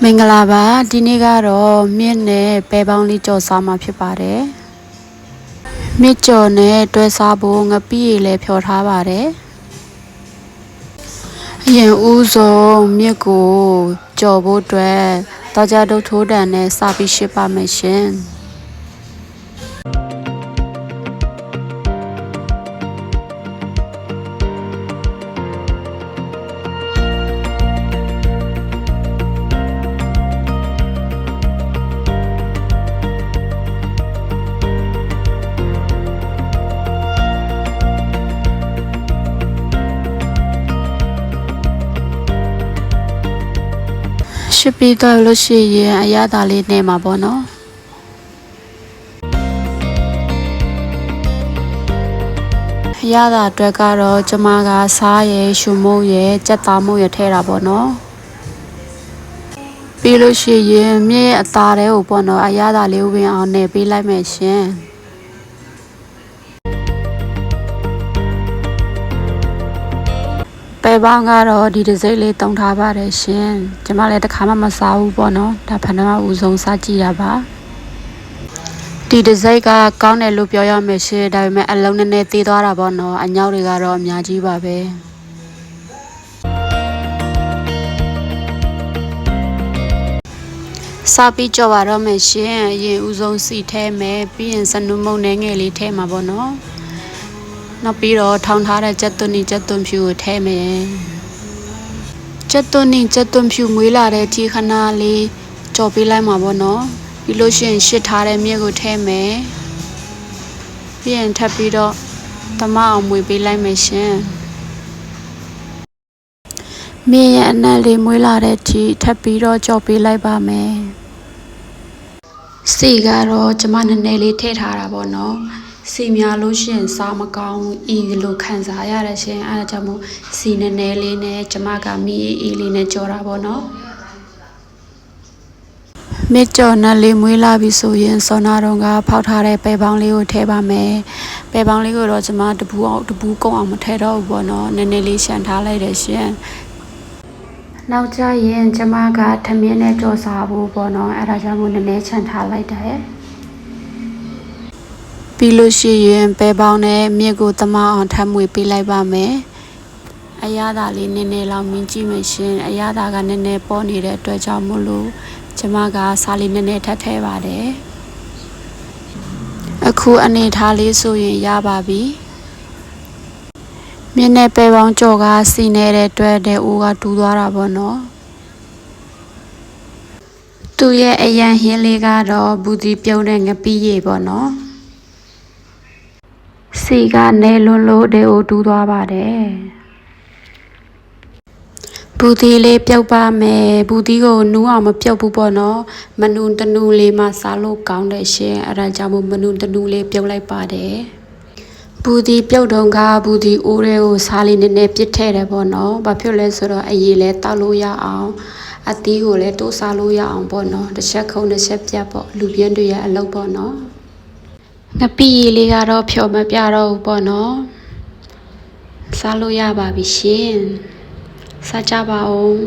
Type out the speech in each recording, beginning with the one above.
မင်္ဂလာပါဒီနေ့ကတော့မြင့်နဲ့ပဲပေါင်းလေးကြော်စားမှာဖြစ်ပါတယ်မြင့်ကြော်နဲ့တွဲစားဖို့ငပိရည်လည်းဖြော်ထားပါတယ်အရင်ဦးဆုံးမြင့်ကိုကြော်ဖို့အတွက်တောကြတုတ်ထိုးတံနဲ့စပြီးရှင်းပါမယ်ရှင်ရှစ်ပြီးတော့လို့ရှိရင်အရသာလေးနဲ့မှာပေါ့နော်အရသာအတွက်ကတော့ကျမကစားရယ်ရှုံမုံရယ်ကြက်သားမုံရယ်ထည့်တာပေါ့နော်ပြီးလို့ရှိရင်မြည့်အသားတွေကိုပေါ့နော်အရသာလေးဝင်အောင်နဲ့ပေးလိုက်မယ်ရှင်ပဲပေါင်းကတော့ဒီတစ်စိမ့်လေးတုံထားပါတယ်ရှင်ကျမလည်းတစ်ခါမှမစားဘူးပေါ့နော်ဒါဖဏမဦးဆုံးစားကြည့်တာပါဒီတစ်စိမ့်ကကောင်းတယ်လို့ပြောရမယ်ရှင်ဒါပေမဲ့အလုံးနည်းနည်းသေးသွားတာပေါ့နော်အညောက်တွေကတော့အများကြီးပါပဲစားပြီးကြော်ပါတော့မယ်ရှင်အရင်ဦးဆုံးစီထဲမယ်ပြီးရင်စနုမုံနဲ့ငယ်လေးထဲမှာပေါ့နော်နောက်ပြီးတော့ထောင်ထားတဲ့ကြက်သွန်နီကြက်သွန်ဖြူကိုထည့်မယ်ကြက်သွန်နီကြက်သွန်ဖြူမွေးလာတဲ့ဒီခဏလေးကြော်ပေးလိုက်မှာပေါ့နော်ပြီးလို့ရှိရင်ရှစ်ထားတဲ့မြက်ကိုထည့်မယ်ပြီးရင်ထပ်ပြီးတော့သမအောင်မွေပေးလိုက်မယ်ရှင်မြက်ရဲ့အနက်လေးမွေးလာတဲ့ဒီထပ်ပြီးတော့ကြော်ပေးလိုက်ပါမယ်စီကတော့ကျမနည်းနည်းလေးထည့်ထားတာပေါ့နော်စီများလို့ရှိရင်စားမကောင်းဤလိုခံစားရတဲ့ရှင်အဲဒါကြောင့်မို့စီနည်းနည်းလေးနဲ့ကျမကမီအေးလေးနဲ့ကြော်တာပေါ့နော်မြစ်ကြော်နဲ့လေးမွေးလာပြီဆိုရင်စောနာတော်ကဖောက်ထားတဲ့ပဲပေါင်းလေးကိုထည့်ပါမယ်ပဲပေါင်းလေးကိုတော့ကျမတပူကုန်အောင်မထည့်တော့ဘူးပေါ့နော်နည်းနည်းလေးရှန်ထားလိုက်တယ်ရှင်နောက်ကျရင်ကျမကထမင်းနဲ့ကြော်စားဖို့ပေါ့နော်အဲဒါကြောင့်မို့နည်းနည်းချန်ထားလိုက်တယ်ပြီးလို့ရှိရင်ပဲပေါင်းနဲ့မြစ်ကိုသမအောင်ထပ်မွေပေးလိုက်ပါမယ်အရသာလေးနည်းနည်းလောက်မြင်ကြည့်မယ်ရှင်အရသာကနည်းနည်းပေါ်နေတဲ့အတွက်ကြောင့်မို့လို့ကျမကစားလေးနည်းနည်းထပ်ထည့်ပါတယ်အခုအနေထားလေးဆိုရင်ရပါပြီမြစ်နဲ့ပဲပေါင်းကြော်ကစီနေတဲ့အတွက်တဲ့အိုးကတူးသွားတာပေါ့နော်သူ့ရဲ့အရန်ဟင်းလေးကတော့ဘူးဒီပြုံးတဲ့ငပိရည်ပေါ့နော်စီကနေလွန်းလို့တဲ့အိုးတူးသွားပါတယ်ဘူးဒီလေးပြုတ်ပါမယ်ဘူးဒီကိုနူးအောင်မပြုတ်ဘူးပေါ့နော်မနူးတနူးလေးမှစားလို့ကောင်းတယ်ရှင်အဲဒါကြောင့်မို့မနူးတနူးလေးပြုတ်လိုက်ပါတယ်ဘူးဒီပြုတ်တုံးကဘူးဒီအိုးတွေကိုစားလေးနည်းနည်းပြစ်ထည့်တယ်ပေါ့နော်ဘာဖြစ်လဲဆိုတော့အရေးလဲတောက်လို့ရအောင်အသီးကိုလည်းတိုးစားလို့ရအောင်ပေါ့နော်တစ်ချက်ခုံးတစ်ချက်ပြတ်ပေါ့လူပြင်းတွေရဲ့အလုပ်ပေါ့နော်ငပိရည်လေးကတော့ဖြော်မပြတော့ဘူးပေါ့နော်စားလို့ရပါပြီရှင်စားကြပါဦး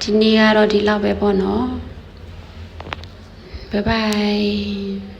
ဒီနေ့ကတော့ဒီလောက်ပဲပေါ့နော်ဘိုင်ဘိုင်